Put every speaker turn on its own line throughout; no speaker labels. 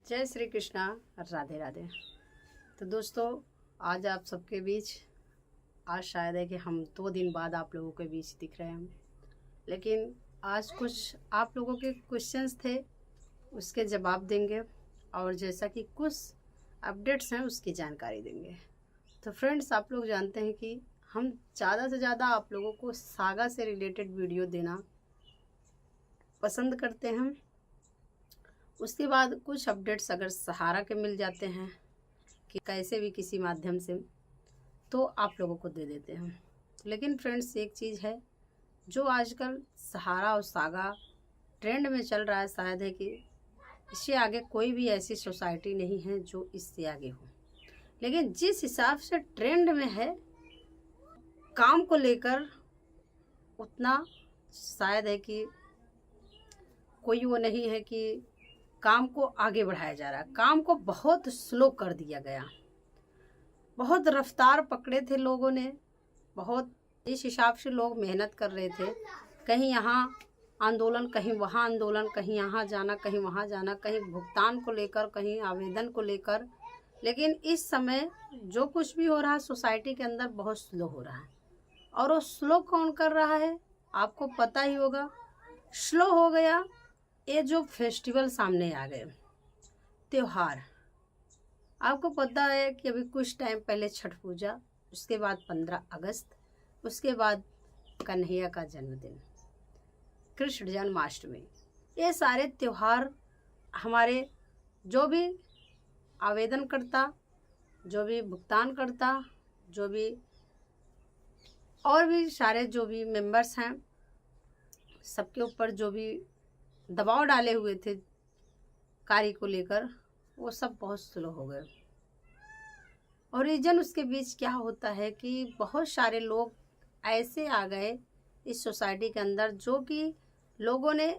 जय श्री कृष्णा, राधे राधे। तो दोस्तों, आज आप सबके बीच आज शायद है कि हम 2 दिन बाद आप लोगों के बीच दिख रहे हैं। लेकिन आज कुछ आप लोगों के क्वेश्चंस थे, उसके जवाब देंगे और जैसा कि कुछ अपडेट्स हैं उसकी जानकारी देंगे। तो फ्रेंड्स, आप लोग जानते हैं कि हम ज़्यादा से ज़्यादा आप लोगों को सागा से रिलेटेड वीडियो देना पसंद करते हैं। उसके बाद कुछ अपडेट्स अगर सहारा के मिल जाते हैं कि कैसे भी किसी माध्यम से, तो आप लोगों को दे देते हैं। लेकिन फ्रेंड्स, एक चीज़ है जो आजकल सहारा और सागा ट्रेंड में चल रहा है, शायद है कि इससे आगे कोई भी ऐसी सोसाइटी नहीं है जो इससे आगे हो। लेकिन जिस हिसाब से ट्रेंड में है काम को लेकर, उतना शायद है कि कोई वो नहीं है कि काम को आगे बढ़ाया जा रहा है। काम को बहुत स्लो कर दिया गया, बहुत रफ्तार पकड़े थे लोगों ने, बहुत इस हिसाब से लोग मेहनत कर रहे थे। कहीं यहाँ आंदोलन, कहीं वहाँ आंदोलन, कहीं यहाँ जाना, कहीं वहाँ जाना, कहीं भुगतान को लेकर, कहीं आवेदन को लेकर। लेकिन इस समय जो कुछ भी हो रहा है सोसाइटी के अंदर बहुत स्लो हो रहा है। और वो स्लो कौन कर रहा है आपको पता ही होगा। स्लो हो गया ये जो फेस्टिवल सामने आ गए, त्योहार। आपको पता है कि अभी कुछ टाइम पहले छठ पूजा, उसके बाद 15 अगस्त, उसके बाद कन्हैया का जन्मदिन, कृष्ण जन्माष्टमी। ये सारे त्योहार हमारे जो भी आवेदन करता, जो भी भुगतान करता, जो भी और भी सारे जो भी मेंबर्स हैं, सबके ऊपर जो भी दबाव डाले हुए थे कार्य को लेकर, वो सब बहुत स्लो हो गए। और रीजन उसके बीच क्या होता है कि बहुत सारे लोग ऐसे आ गए इस सोसाइटी के अंदर जो कि लोगों ने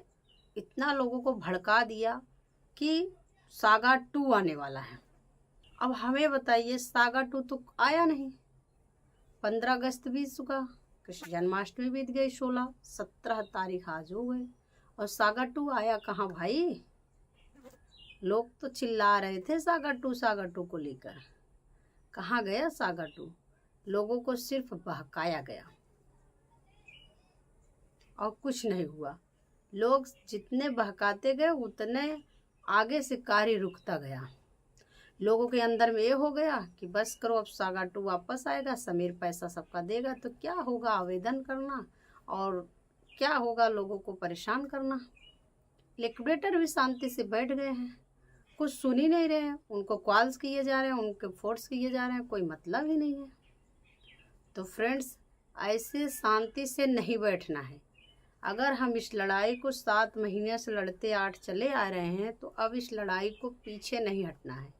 इतना लोगों को भड़का दिया कि सागा 2 आने वाला है। अब हमें बताइए, सागा 2 तो आया नहीं। 15 अगस्त बीत चुका, कृष्ण जन्माष्टमी बीत गई, 16-17 तारीख आज हो गई, और सागा 2 आया कहाँ भाई। लोग तो चिल्ला रहे थे सागा 2 को लेकर। कहाँ गया सागा 2? लोगों को सिर्फ बहकाया गया और कुछ नहीं हुआ। लोग जितने बहकाते गए उतने आगे से कार्य रुकता गया। लोगों के अंदर में ये हो गया कि बस करो, अब सागा 2 वापस आएगा, समीर पैसा सबका देगा, तो क्या होगा आवेदन करना, और क्या होगा लोगों को परेशान करना। लिक्विडेटर भी शांति से बैठ गए हैं, कुछ सुन ही नहीं रहे हैं। उनको कॉल्स किए जा रहे हैं, उनके फोर्स किए जा रहे हैं, कोई मतलब ही नहीं है। तो फ्रेंड्स, ऐसे शांति से नहीं बैठना है। अगर हम इस लड़ाई को 7 महीने से लड़ते 8 चले आ रहे हैं, तो अब इस लड़ाई को पीछे नहीं हटना है।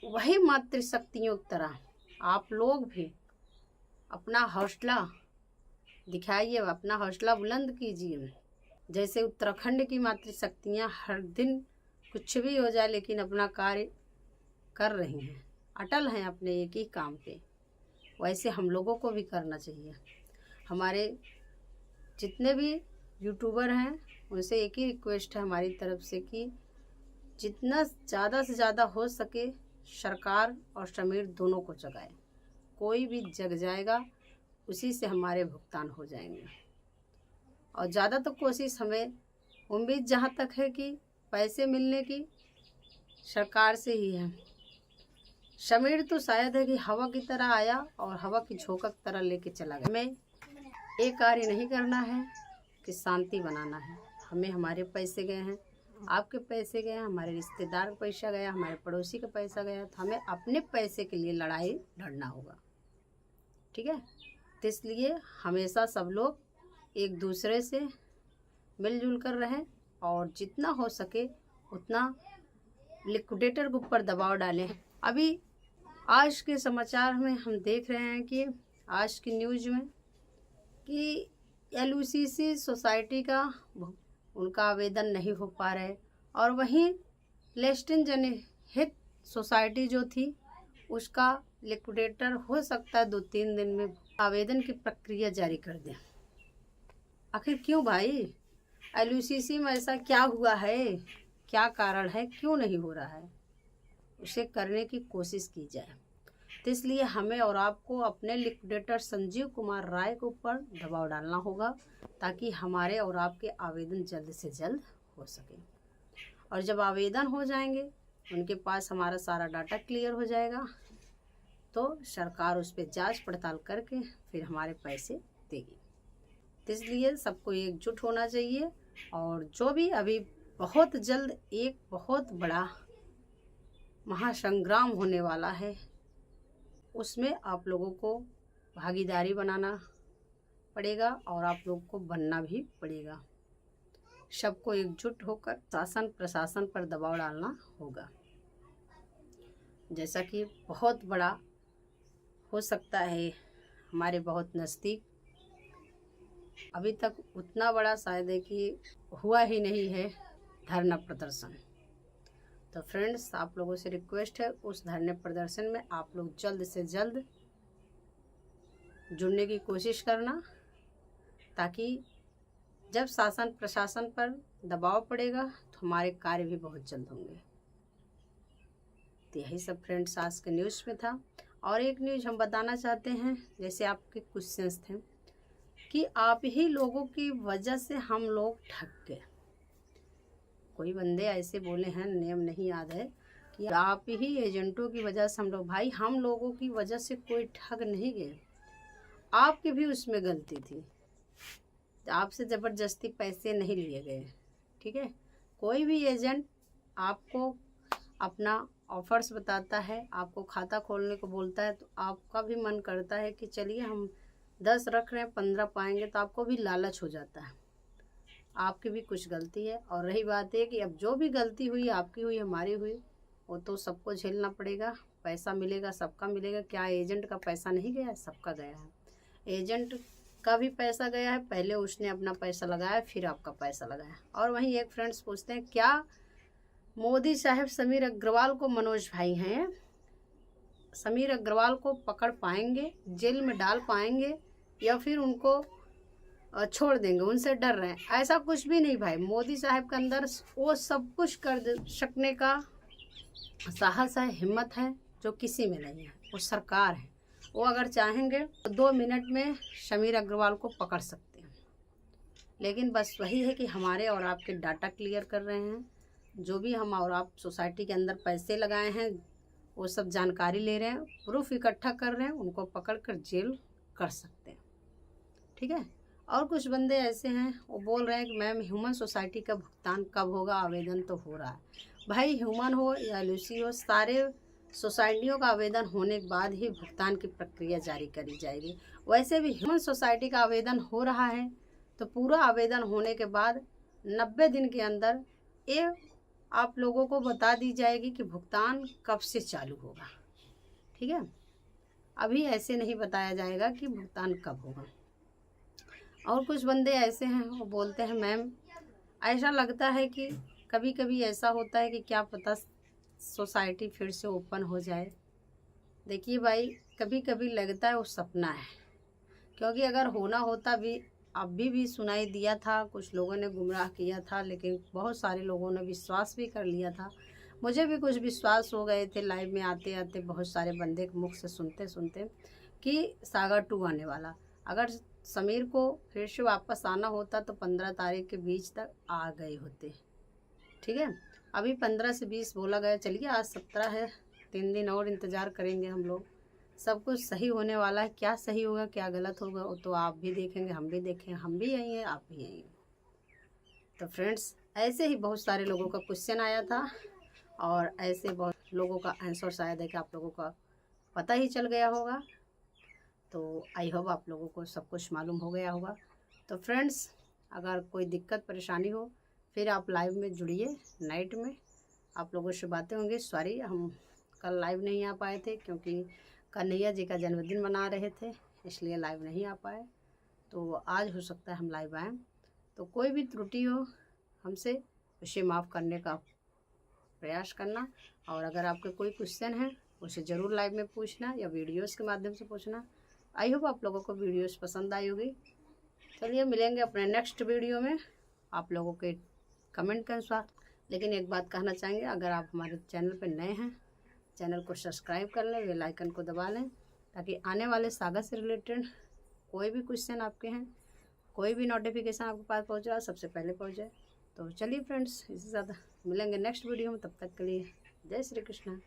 वही मातृशक्तियों की तरह आप लोग भी अपना हौसला दिखाइए, अपना हौसला बुलंद कीजिए। जैसे उत्तराखंड की मातृशक्तियाँ हर दिन कुछ भी हो जाए लेकिन अपना कार्य कर रही हैं, अटल हैं अपने एक ही काम पे, वैसे हम लोगों को भी करना चाहिए। हमारे जितने भी यूट्यूबर हैं उनसे एक ही रिक्वेस्ट है हमारी तरफ से कि जितना ज़्यादा से ज़्यादा हो सके सरकार और समीर दोनों को जगाए। कोई भी जग जाएगा उसी से हमारे भुगतान हो जाएंगे। और ज़्यादा तो कोशिश हमें उम्मीद जहाँ तक है कि पैसे मिलने की सरकार से ही है। समीर तो शायद है कि हवा की तरह आया और हवा की झोंका की तरह लेके चला गया। हमें एक कार्य नहीं करना है कि शांति बनाना है। हमें हमारे पैसे गए हैं, आपके पैसे गए हैं, हमारे रिश्तेदार का पैसा गया, हमारे पड़ोसी का पैसा गया, तो हमें अपने पैसे के लिए लड़ाई लड़ना होगा। ठीक है, तो इसलिए हमेशा सब लोग एक दूसरे से मिलजुल कर रहें और जितना हो सके उतना लिक्विडेटर के ऊपर दबाव डालें। अभी आज के समाचार में हम देख रहे हैं कि आज की न्यूज़ में कि LUCC सोसाइटी का उनका आवेदन नहीं हो पा रहे, और वहीं लेस्टिन जनहित सोसाइटी जो थी उसका लिक्विडेटर हो सकता है 2-3 दिन में आवेदन की प्रक्रिया जारी कर दें। आखिर क्यों भाई? LUCC में ऐसा क्या हुआ है क्या कारण है, क्यों नहीं हो रहा है, उसे करने की कोशिश की जाए। तो इसलिए हमें और आपको अपने लिक्विडेटर संजीव कुमार राय के ऊपर दबाव डालना होगा, ताकि हमारे और आपके आवेदन जल्द से जल्द हो सके। और जब आवेदन हो जाएंगे, उनके पास हमारा सारा डाटा क्लियर हो जाएगा, तो सरकार उस पर जांच पड़ताल करके फिर हमारे पैसे देगी। तो इसलिए सबको एकजुट होना चाहिए। और जो भी अभी बहुत जल्द एक बहुत बड़ा महासंग्राम होने वाला है, उसमें आप लोगों को भागीदारी बनाना पड़ेगा और आप लोगों को बनना भी पड़ेगा। सबको एकजुट होकर शासन प्रशासन पर दबाव डालना होगा। जैसा कि बहुत बड़ा हो सकता है हमारे बहुत नज़दीक, अभी तक उतना बड़ा शायद है कि हुआ ही नहीं है धरना प्रदर्शन। तो फ्रेंड्स, आप लोगों से रिक्वेस्ट है, उस धरने प्रदर्शन में आप लोग जल्द से जल्द जुड़ने की कोशिश करना, ताकि जब शासन प्रशासन पर दबाव पड़ेगा तो हमारे कार्य भी बहुत जल्द होंगे। तो यही सब फ्रेंड्स आज के न्यूज़ में था। और एक न्यूज़ हम बताना चाहते हैं, जैसे आपके क्वेश्चंस थे कि आप ही लोगों की वजह से हम लोग ठग गए। कोई बंदे ऐसे बोले हैं, नेम नहीं याद है, कि आप ही एजेंटों की वजह से हम लोग, भाई हम लोगों की वजह से कोई ठग नहीं गए, आपकी भी उसमें गलती थी। आपसे ज़बरदस्ती पैसे नहीं लिए गए, ठीक है। कोई भी एजेंट आपको अपना ऑफर्स बताता है, आपको खाता खोलने को बोलता है, तो आपका भी मन करता है कि चलिए हम 10 रख रहे हैं, 15 पाएंगे, तो आपको भी लालच हो जाता है। आपकी भी कुछ गलती है। और रही बात है कि अब जो भी गलती हुई, आपकी हुई हमारी हुई, वो तो सबको झेलना पड़ेगा। पैसा मिलेगा, सबका मिलेगा। क्या एजेंट का पैसा नहीं गया है? सबका गया है। एजेंट का भी पैसा गया है, पहले उसने अपना पैसा लगाया, फिर आपका पैसा लगाया। और वहीं एक फ्रेंड्स पूछते हैं, क्या मोदी साहब समीर अग्रवाल को, मनोज भाई हैं, समीर अग्रवाल को पकड़ पाएंगे, जेल में डाल पाएंगे, या फिर उनको छोड़ देंगे, उनसे डर रहे हैं? ऐसा कुछ भी नहीं भाई। मोदी साहब के अंदर वो सब कुछ कर सकने का साहस है, हिम्मत है, जो किसी में नहीं है। वो सरकार है, वो अगर चाहेंगे तो 2 मिनट में समीर अग्रवाल को पकड़ सकते हैं। लेकिन बस वही है कि हमारे और आपके डाटा क्लियर कर रहे हैं। जो भी हम और आप सोसाइटी के अंदर पैसे लगाए हैं, वो सब जानकारी ले रहे हैं, प्रूफ इकट्ठा कर रहे हैं, उनको पकड़ कर जेल कर सकते हैं, ठीक है। और कुछ बंदे ऐसे हैं, वो बोल रहे हैं कि मैम ह्यूमन सोसाइटी का भुगतान कब होगा? आवेदन तो हो रहा है। भाई ह्यूमन हो या लूसी हो, सारे सोसाइटियों का आवेदन होने के बाद ही भुगतान की प्रक्रिया जारी करी जाएगी। वैसे भी ह्यूमन सोसाइटी का आवेदन हो रहा है, तो पूरा आवेदन होने के बाद 90 दिन के अंदर ये आप लोगों को बता दी जाएगी कि भुगतान कब से चालू होगा, ठीक है। अभी ऐसे नहीं बताया जाएगा कि भुगतान कब होगा। और कुछ बंदे ऐसे हैं, वो बोलते हैं मैम ऐसा लगता है कि कभी कभी ऐसा होता है कि क्या पता सोसाइटी फिर से ओपन हो जाए। देखिए भाई, कभी कभी लगता है वो सपना है, क्योंकि अगर होना होता भी, अभी भी सुनाई दिया था, कुछ लोगों ने गुमराह किया था, लेकिन बहुत सारे लोगों ने विश्वास भी कर लिया था। मुझे भी कुछ विश्वास हो गए थे लाइव में आते आते, बहुत सारे बंदे के मुख से सुनते सुनते कि सागर 2 आने वाला। अगर समीर को फिर से वापस आना होता तो 15 तारीख के बीच तक आ गए होते, ठीक है। अभी 15 से 20 बोला गया, चलिए आज 17 है, 3 दिन और इंतज़ार करेंगे हम लोग। सब कुछ सही होने वाला है। क्या सही होगा, क्या गलत होगा, वो तो आप भी देखेंगे, हम भी देखेंगे। हम भी यही हैं, आप भी यही हैं। तो फ्रेंड्स, ऐसे ही बहुत सारे लोगों का क्वेश्चन आया था, और ऐसे बहुत लोगों का आंसर शायद है कि आप लोगों का पता ही चल गया होगा। तो आई होप आप लोगों को सब कुछ मालूम हो गया होगा। तो फ्रेंड्स, अगर कोई दिक्कत परेशानी हो, फिर आप लाइव में जुड़िए। नाइट में आप लोगों से बातें होंगी। सॉरी, हम कल लाइव नहीं आ पाए थे, क्योंकि कन्हैया जी का जन्मदिन मना रहे थे, इसलिए लाइव नहीं आ पाए। तो आज हो सकता है हम लाइव आएँ। तो कोई भी त्रुटि हो हमसे, उसे माफ़ करने का प्रयास करना। और अगर आपके कोई क्वेश्चन है, उसे ज़रूर लाइव में पूछना या वीडियोस के माध्यम से पूछना। आई होप आप लोगों को वीडियोस पसंद आई होगी। चलिए मिलेंगे अपने नेक्स्ट वीडियो में। आप लोगों के कमेंट के अनुसार लेकिन एक बात कहना चाहेंगे, अगर आप हमारे चैनल पर नए हैं, चैनल को सब्सक्राइब कर लें, बेल आइकन को दबा लें, ताकि आने वाले सागा से रिलेटेड कोई भी क्वेश्चन आपके हैं, कोई भी नोटिफिकेशन आपके पास पहुँच रहा है, सबसे पहले पहुँच जाए। तो चलिए फ्रेंड्स, इससे ज़्यादा मिलेंगे नेक्स्ट वीडियो में, तब तक के लिए जय श्री कृष्ण।